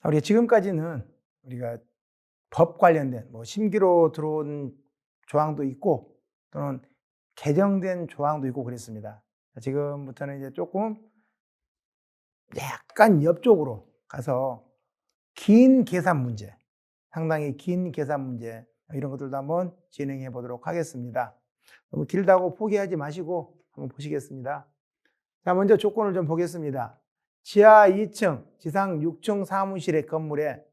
우리가 지금까지는 우리가 법 관련된 심기로 들어온 조항도 있고 또는 개정된 조항도 있고 그랬습니다. 지금부터는 이제 조금 약간 옆쪽으로 가서 긴 계산 문제, 상당히 긴 계산 문제 이런 것들도 한번 진행해 보도록 하겠습니다. 너무 길다고 포기하지 마시고 한번 보시겠습니다. 자, 먼저 조건을 좀 보겠습니다. 지하 2층, 지상 6층 사무실의 건물에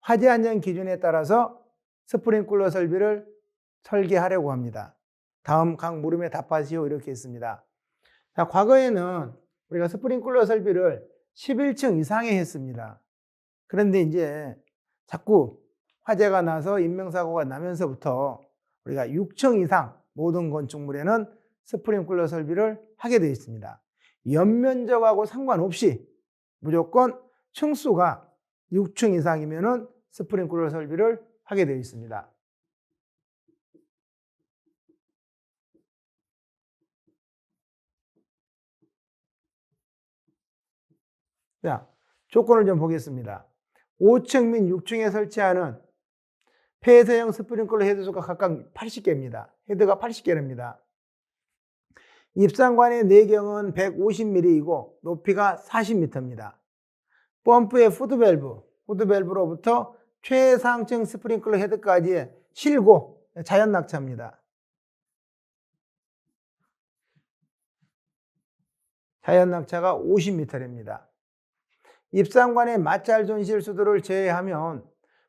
화재 안전 기준에 따라서 스프링클러 설비를 설계하려고 합니다. 다음 각 물음에 답하시오 이렇게 했습니다. 자, 과거에는 우리가 스프링클러 설비를 11층 이상에 했습니다. 그런데 이제 자꾸 화재가 나서 인명사고가 나면서부터 우리가 6층 이상 모든 건축물에는 스프링클러 설비를 하게 되어 있습니다. 연면적하고 상관없이 무조건 층수가 6층 이상이면은 스프링클러 설비를 하게 되어 있습니다. 자, 조건을 좀 보겠습니다. 5층 및 6층에 설치하는 폐쇄형 스프링클러 헤드수가 각각 80개입니다. 헤드가 80개입니다. 입상관의 내경은 150mm이고 높이가 40m입니다. 펌프의 후드밸브로부터 최상층 스프링클러 헤드까지의 실고 자연 낙차입니다. 자연 낙차가 50m입니다. 입상관의 마찰 손실 수도를 제외하면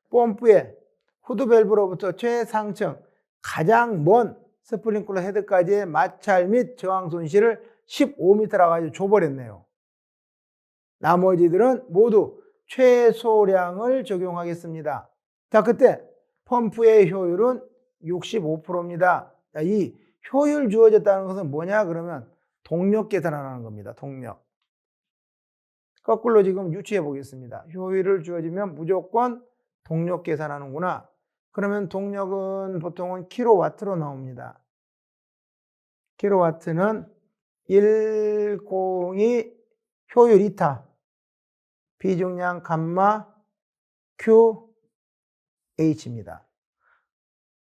펌프의 후드밸브로부터 최상층 가장 먼 스프링클러 헤드까지의 마찰 및 저항 손실을 15m라고 아주 줘버렸네요. 나머지들은 모두 최소량을 적용하겠습니다. 자, 그때 펌프의 효율은 65%입니다. 자, 이 효율 주어졌다는 것은 뭐냐 그러면 동력 계산하는 겁니다. 동력. 거꾸로 지금 유추해 보겠습니다. 효율을 주어지면 무조건 동력 계산하는구나. 그러면 동력은 보통은 킬로와트로 나옵니다. 킬로와트는 102 효율 2타 비중량 감마 QH입니다.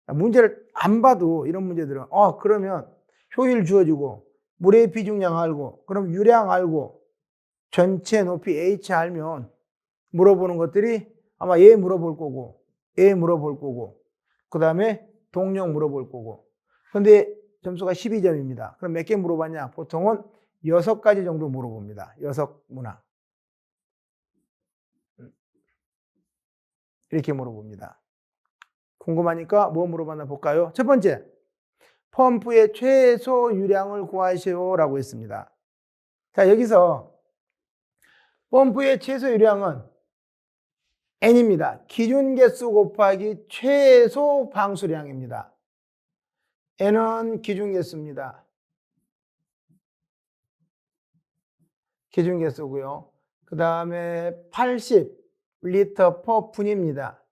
문제를 안 봐도 이런 문제들은 그러면 효율 주어지고 물의 비중량 알고 그럼 유량 알고 전체 높이 H 알면 물어보는 것들이 아마 얘 물어볼 거고 얘 물어볼 거고 그 다음에 동력 물어볼 거고 근데 점수가 12점입니다. 그럼 몇 개 물어봤냐? 보통은 6가지 정도 물어봅니다. 6문항 이렇게 물어봅니다. 궁금하니까 뭐 물어봤나 볼까요? 첫 번째, 펌프의 최소 유량을 구하시오라고 했습니다. 자, 여기서 펌프의 최소 유량은 N입니다. 기준 개수 곱하기 최소 방수량입니다. N은 기준 개수입니다. 기준 개수고요. 그 다음에 80리터 퍼 분입니다.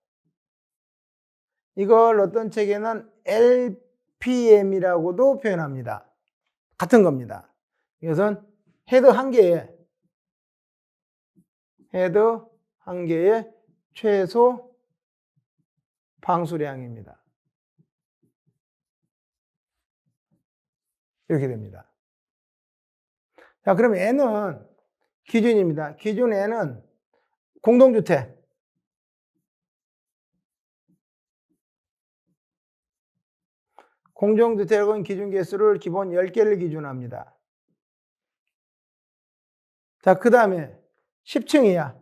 이걸 어떤 책에는 LPM이라고도 표현합니다. 같은 겁니다. 이것은 헤드 한 개의 최소 방수량입니다. 이렇게 됩니다. 자, 그럼 N은 기준입니다. 기준 N은 공동주택. 공동주택은 기준 개수를 기본 10개를 기준합니다. 자, 그 다음에 10층 이하.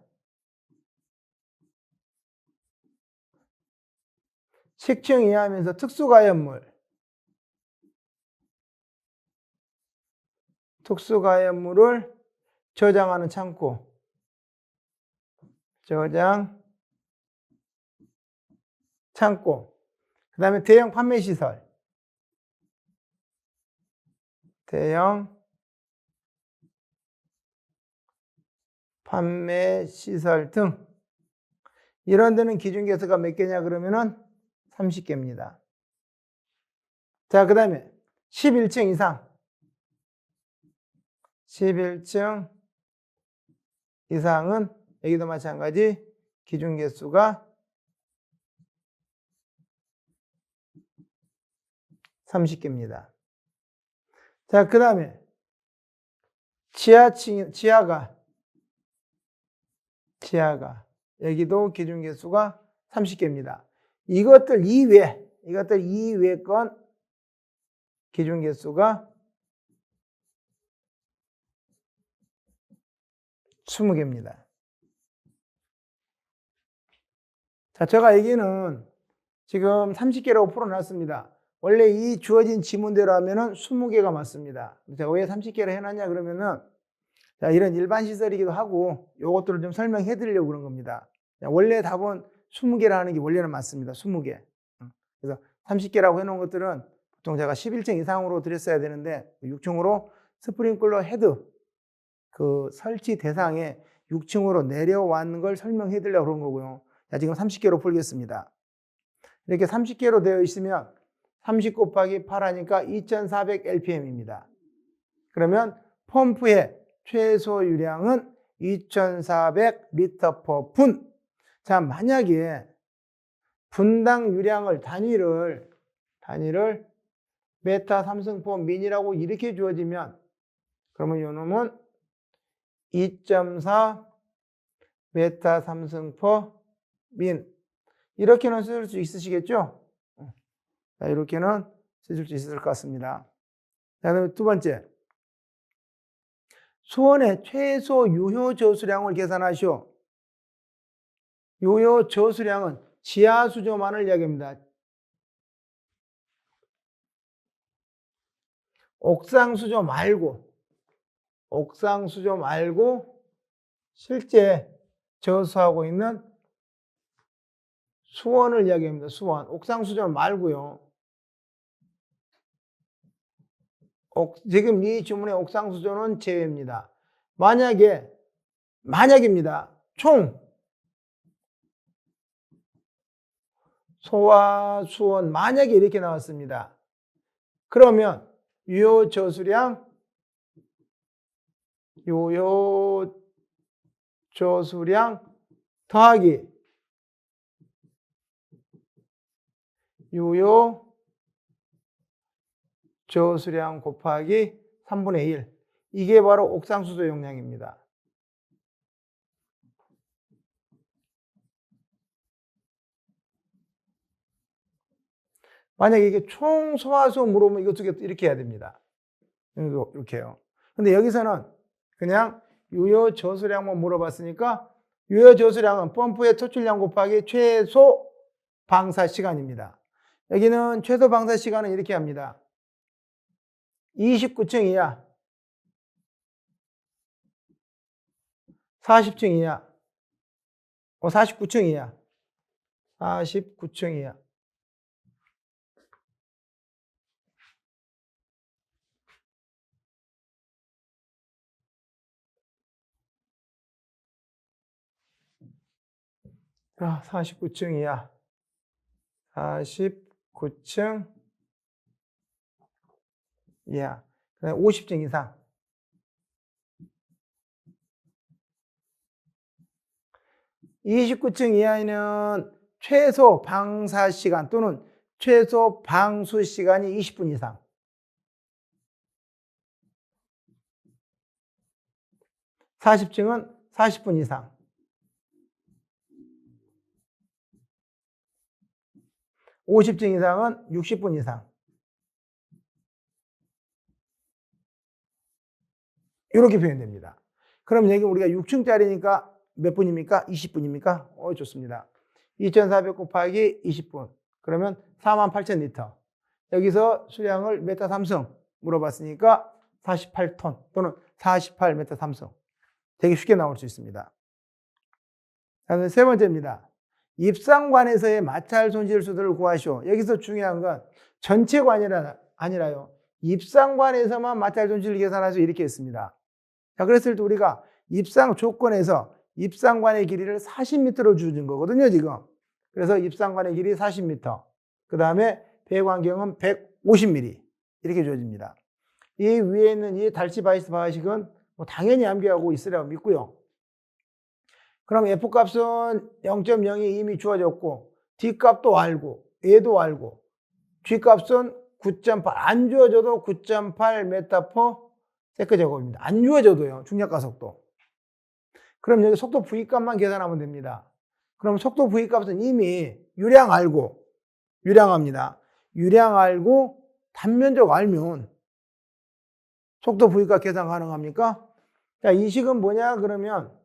10층 이하면서 특수가연물을 저장하는 창고. 창고. 그 다음에 대형 판매시설. 대형 판매시설 등 이런 데는 기준 개수가 몇 개냐 그러면은 30개입니다. 자, 그 다음에 11층 이상. 11층 이상은 여기도 마찬가지 기준 개수가 30개입니다. 자, 그 다음에 지하가 여기도 기준 개수가 30개입니다. 이것들 이외 건 기준 개수가 20개입니다. 자, 제가 여기는 지금 30개라고 풀어놨습니다. 원래 이 주어진 지문대로 하면은 20개가 맞습니다. 제가 왜 30개를 해놨냐 그러면은, 자, 이런 일반 시설이기도 하고, 요것들을 좀 설명해 드리려고 그런 겁니다. 자, 원래 답은 20개라는 게 원래는 맞습니다. 20개. 그래서 30개라고 해놓은 것들은 보통 제가 11층 이상으로 드렸어야 되는데, 6층으로 스프링클러 헤드, 그 설치 대상에 6층으로 내려왔는 걸 설명해 드리려고 그런 거고요. 자, 지금 30개로 풀겠습니다. 이렇게 30개로 되어 있으면 30 곱하기 8 하니까 2400 LPM입니다. 그러면 펌프의 최소 유량은 2400 리터 퍼 분. 자, 만약에 분당 유량을 단위를 메타 3승포 민이라고 이렇게 주어지면, 그러면 이 놈은 2.4 메타 3승포 민. 이렇게는 쓸 수 있으시겠죠? 자, 이렇게는 쓰실 수 있을 것 같습니다. 자, 그다음에 두 번째. 수원의 최소 유효 저수량을 계산하시오. 유효 저수량은 지하 수조만을 이야기합니다. 옥상 수조 말고 실제 저수하고 있는 수원을 이야기합니다. 수원. 옥상 수조 말고요. 지금 이 주문의 옥상 수조는 제외입니다. 만약입니다. 총 소와 수원 만약에 이렇게 나왔습니다. 그러면 유효 저수량 더하기 유효 저수량 곱하기 3분의 1. 이게 바로 옥상 수조 용량입니다. 만약에 이게 총 소화수 물어보면 이거 두 개 이렇게 해야 됩니다. 이렇게요. 근데 여기서는 그냥 유효 저수량만 물어봤으니까 유효 저수량은 펌프의 토출량 곱하기 최소 방사 시간입니다. 여기는 최소 방사 시간은 이렇게 합니다. 29층 이하, 40층 이하, 49층 이하, 49층 이하. 자, 49층 이하, 49층 이하, 50층 이상. 29층 이하에는 최소 방사 시간 또는 최소 방수 시간이 20분 이상. 40층은 40분 이상. 50층 이상은 60분 이상. 이렇게 표현됩니다. 그럼 여기 우리가 6층짜리니까 몇 분입니까? 20분입니까? 좋습니다. 2400 곱하기 20분. 그러면 48,000리터. 여기서 수량을 메타 3승 물어봤으니까 48톤 또는 48 메타 3승. 되게 쉽게 나올 수 있습니다. 다음 세 번째입니다. 입상관에서의 마찰 손실수들을 구하시오. 여기서 중요한 건 전체가 아니라요. 입상관에서만 마찰 손실을 계산하시오. 이렇게 했습니다. 자, 그랬을 때 우리가 입상 조건에서 입상관의 길이를 40m로 주어진 거거든요, 지금. 그래서 입상관의 길이 40m. 그 다음에 배관경은 150mm. 이렇게 주어집니다. 이 위에 있는 이 달치 바이스 방식은 당연히 암기하고 있으라고 믿고요. 그럼 F값은 0.0이 이미 주어졌고 D값도 알고 얘도 알고 G값은 9.8 안 주어져도 9.8 m/s 제곱입니다. 안 주어져도요. 중력가속도. 그럼 여기 속도 V값만 계산하면 됩니다. 그럼 속도 V값은 이미 유량 알고 유량합니다. 유량 알고 단면적 알면 속도 V값 계산 가능합니까? 자, 이 식은 뭐냐 그러면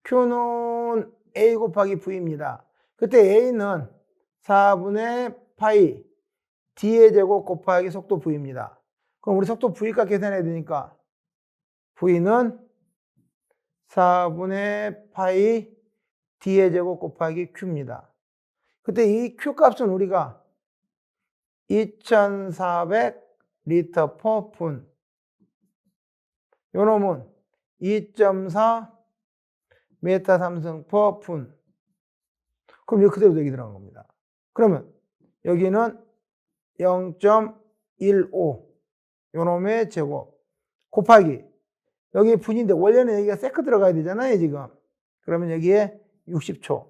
Q는 A 곱하기 V입니다. 그때 A는 4분의 파이 D의 제곱 곱하기 속도 V입니다. 그럼 우리 속도 V값 계산해야 되니까 V는 4분의 파이 D의 제곱 곱하기 Q입니다. 그때 이 Q값은 우리가 2400 리터 퍼 분. 요 놈은 2.4 메타 삼성 퍼 분. 그럼 여기 그대로 여기 들어간 겁니다. 그러면 여기는 0.15 요 놈의 제곱 곱하기 여기 분인데 원래는 여기가 세크 들어가야 되잖아요 지금. 그러면 여기에 60초.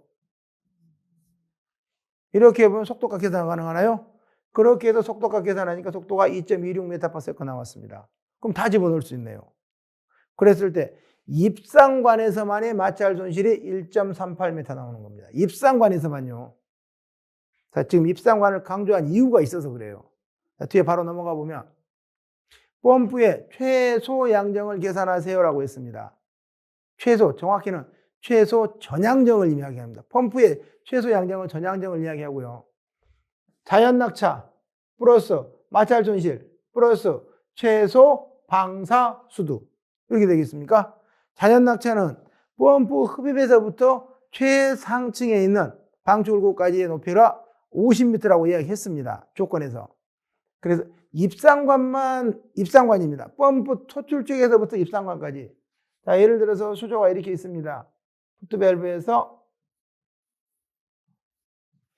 이렇게 해보면 속도값 계산 가능하나요? 그렇게 해도 속도값 계산하니까 속도가 2.26m/s 나왔습니다. 그럼 다 집어넣을 수 있네요. 그랬을 때 입상관에서만의 마찰 손실이 1.38m 나오는 겁니다. 입상관에서만요. 자, 지금 입상관을 강조한 이유가 있어서 그래요. 자, 뒤에 바로 넘어가 보면 펌프의 최소 양정을 계산하세요라고 했습니다. 최소, 정확히는 최소 전양정을 이야기합니다. 펌프의 최소 양정은 전양정을 이야기하고요. 자연 낙차 플러스 마찰 손실 플러스 최소 방사 수도 이렇게 되겠습니까? 자연 낙차는 펌프 흡입에서부터 최상층에 있는 방출구까지의 높이가 50m라고 이야기했습니다. 조건에서. 그래서 입상관입니다. 펌프 토출 쪽에서부터 입상관까지. 자, 예를 들어서 수조가 이렇게 있습니다. 푸트밸브에서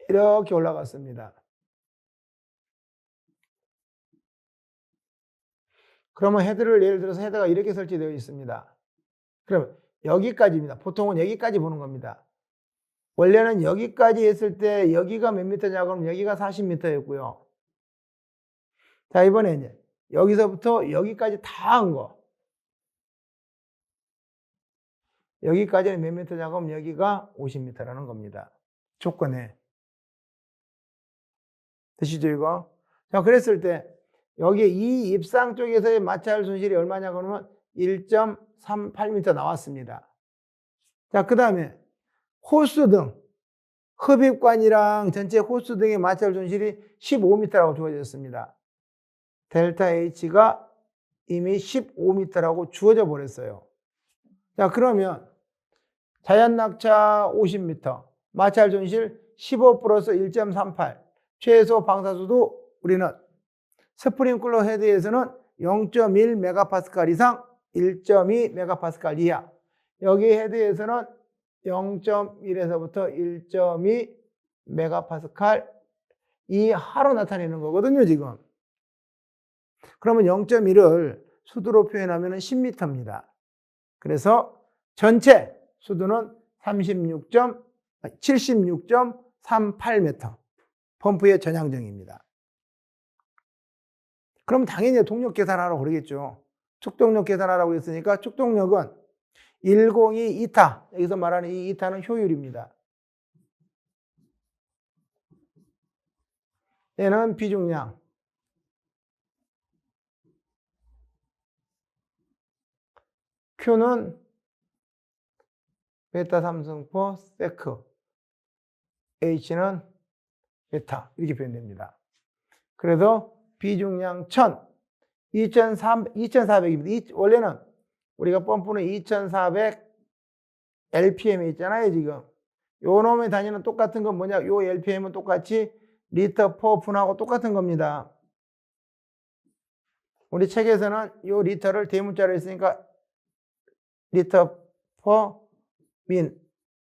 이렇게 올라갔습니다. 그러면 헤드를 예를 들어서 헤드가 이렇게 설치되어 있습니다. 그러면 여기까지입니다. 보통은 여기까지 보는 겁니다. 원래는 여기까지 했을 때 여기가 몇 미터냐 그러면 여기가 40m였고요. 자, 이번에 이제 여기서부터 여기까지 다 한 거. 여기까지는 몇 미터냐 그러면 여기가 50m라는 겁니다. 조건에. 되시죠 이거? 자, 그랬을 때 여기 이 입상 쪽에서의 마찰 손실이 얼마냐 그러면 1.38m 나왔습니다. 자, 그 다음에 호스 등 흡입관이랑 전체 호스 등의 마찰 손실이 15m라고 주어졌습니다. 델타 H가 이미 15m라고 주어져 버렸어요. 자, 그러면 자연 낙차 50m, 마찰 손실 15 플러스 1.38, 최소 방사수도 우리는 스프링클러 헤드에서는 0.1 메가파스칼 이상 1.2 메가파스칼 이하. 여기 헤드에서는 0.1에서부터 1.2 메가파스칼 이하로 나타내는 거거든요, 지금. 그러면 0.1을 수두로 표현하면 10m입니다. 그래서 전체 수두는 76.38m. 펌프의 전향정입니다. 그럼 당연히 동력 계산하라고 그러겠죠. 축동력 계산하라고 했으니까 축동력은 102 이타, 여기서 말하는 이 이타는 효율입니다. 얘는 비중량. Q는 베타 삼성포 세크. H는 베타. 이렇게 표현됩니다. 그래서 비중량 1000, 2400입니다. 원래는 우리가 펌프는 2400 LPM에 있잖아요, 지금. 요 놈의 단위는 똑같은 건 뭐냐? 요 LPM은 똑같이 리터 퍼 분하고 똑같은 겁니다. 우리 책에서는 요 리터를 대문자로 했으니까 리터 퍼 민.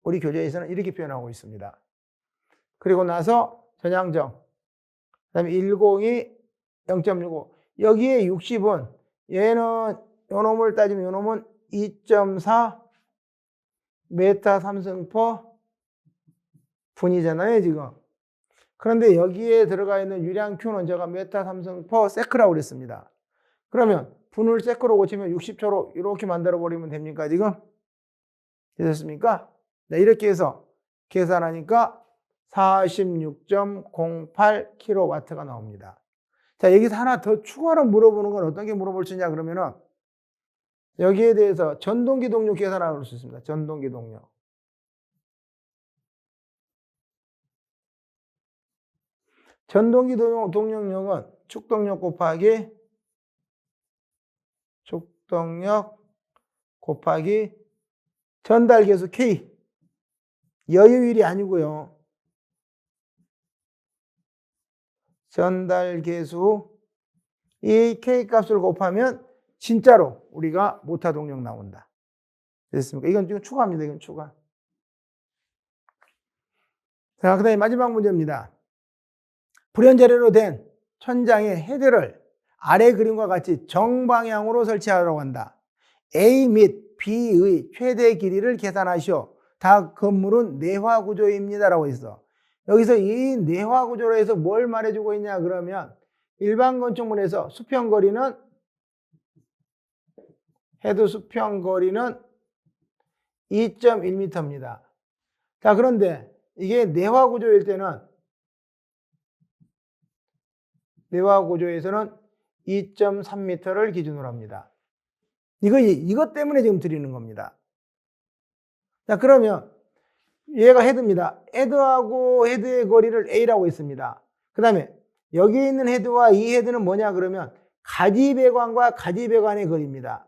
우리 교재에서는 이렇게 표현하고 있습니다. 그리고 나서 전향정. 그 다음에 102, 0.65. 여기에 60은 얘는 요 놈을 따지면 요 놈은 2.4 메타 3승/. 분이잖아요, 지금. 그런데 여기에 들어가 있는 유량 Q는 제가 메타 3승/. 세크라고 그랬습니다. 그러면 분을 세크로 고치면 60초로 이렇게 만들어 버리면 됩니까, 지금? 되셨습니까? 네, 이렇게 해서 계산하니까 46.08kW가 나옵니다. 자, 여기서 하나 더 추가로 물어보는 건 어떤 게 물어볼 수 있냐 그러면은 여기에 대해서 전동기동력 계산할 수 있습니다. 전동기동력. 전동기동력은 축동력 곱하기 전달계수 K. 여유율이 아니고요. 전달계수 이 K 값을 곱하면 진짜로 우리가 모타 동력 나온다. 됐습니까? 이건 지금 추가입니다. 이건 추가. 자, 그 다음에 마지막 문제입니다. 불연자리로 된 천장의 헤드를 아래 그림과 같이 정방향으로 설치하라고 한다. A 및 B의 최대 길이를 계산하시오. 다 건물은 내화 구조입니다. 라고 있어. 여기서 이 내화 구조로 해서 뭘 말해주고 있냐 그러면 일반 건축물에서 수평거리는 헤드 수평거리는 2.1m입니다. 자, 그런데 이게 내화 구조일 때는 내화 구조에서는 2.3m를 기준으로 합니다. 이것 때문에 지금 드리는 겁니다. 자, 그러면 얘가 헤드입니다. 헤드하고 헤드의 거리를 A라고 했습니다. 그 다음에 여기 있는 헤드와 이 헤드는 뭐냐 그러면 가지배관과 가지배관의 거리입니다.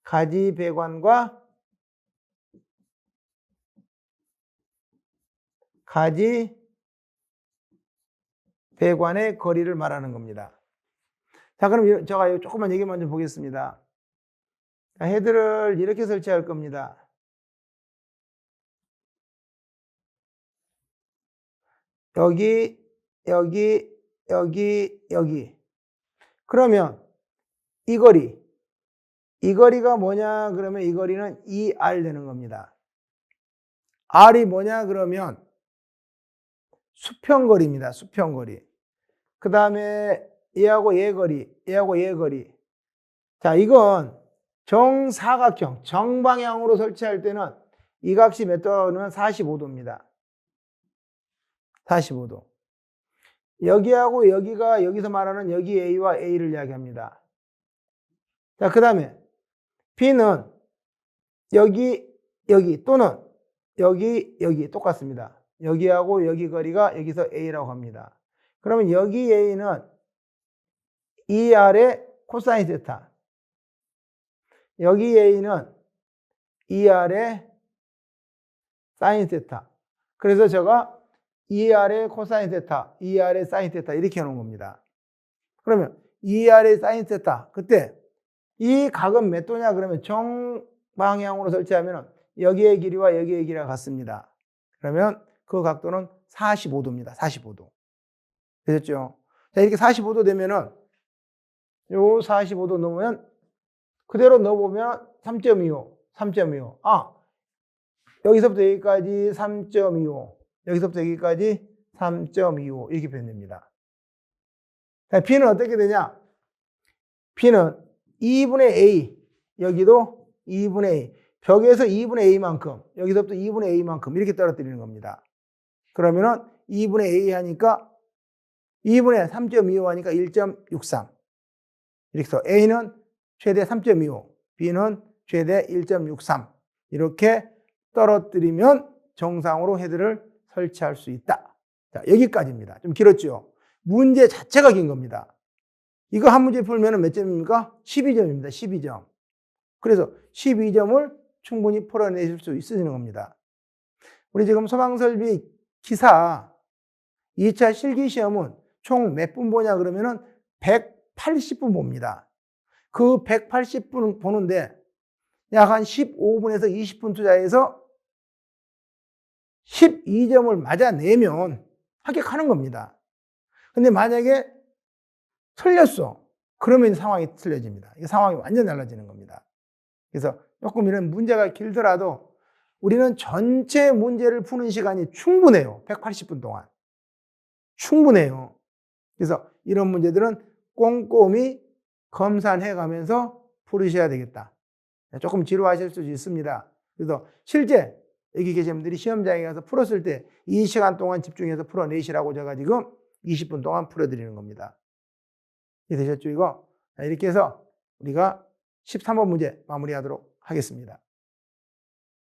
가지배관과 가지배관의 거리를 말하는 겁니다. 자, 그럼 제가 조금만 얘기만 좀 보겠습니다. 자, 헤드를 이렇게 설치할 겁니다. 여기. 그러면 이 거리가 뭐냐 그러면 이 거리는 2R 되는 겁니다. R이 뭐냐 그러면 수평거리입니다. 수평거리. 그 다음에 얘하고 얘 거리. 자, 이건 정사각형, 정방향으로 설치할 때는 이 값이 몇 도면 45도입니다. 45도. 여기하고 여기가 여기서 말하는 여기 A와 A를 이야기합니다. 자, 그 다음에 B는 여기 또는 여기 똑같습니다. 여기하고 여기 거리가 여기서 A라고 합니다. 그러면 여기 A는 2R의 코사인 세타. 여기 A는 2R의 사인 세타. 그래서 제가 2R의 코사인 세타, 2R의 사인 세타 이렇게 해놓은 겁니다. 그러면 2R의 사인 세타, 그때 이 각은 몇 도냐 그러면 정방향으로 설치하면 여기의 길이와 여기의 길이가 같습니다. 그러면 그 각도는 45도입니다. 45도. 되셨죠? 자, 이렇게 45도 되면은 요 45도 넣으면 그대로 넣어보면 3.25. 아, 여기서부터 여기까지 3.25. 여기서부터 여기까지 3.25 이렇게 표현됩니다. 자, B는 어떻게 되냐? B는 2분의 A, 여기도 2분의 A, 벽에서 2분의 A만큼, 여기서부터 2분의 A만큼 이렇게 떨어뜨리는 겁니다. 그러면은 2분의 A 하니까 2분의 3.25 하니까 1.63. 이렇게 해서 A는 최대 3.25, B는 최대 1.63 이렇게 떨어뜨리면 정상으로 헤드를 설치할 수 있다. 자, 여기까지입니다. 좀 길었죠? 문제 자체가 긴 겁니다. 이거 한 문제 풀면 몇 점입니까? 12점입니다. 12점. 그래서 12점을 충분히 풀어내실 수 있으시는 겁니다. 우리 지금 소방설비 기사 2차 실기시험은 총 몇 분 보냐 그러면은 180분 봅니다. 그 180분 보는데 약 한 15분에서 20분 투자해서 12점을 맞아내면 합격하는 겁니다. 근데 만약에 틀렸어. 그러면 상황이 틀려집니다. 이 상황이 완전 달라지는 겁니다. 그래서 조금 이런 문제가 길더라도 우리는 전체 문제를 푸는 시간이 충분해요. 180분 동안. 충분해요. 그래서 이런 문제들은 꼼꼼히 검산해 가면서 풀으셔야 되겠다. 조금 지루하실 수도 있습니다. 그래서 실제 여기 계신 분들이 시험장에 가서 풀었을 때 이 시간 동안 집중해서 풀어내시라고 제가 지금 20분 동안 풀어드리는 겁니다. 이해되셨죠, 이거? 자, 이렇게 해서 우리가 13번 문제 마무리하도록 하겠습니다.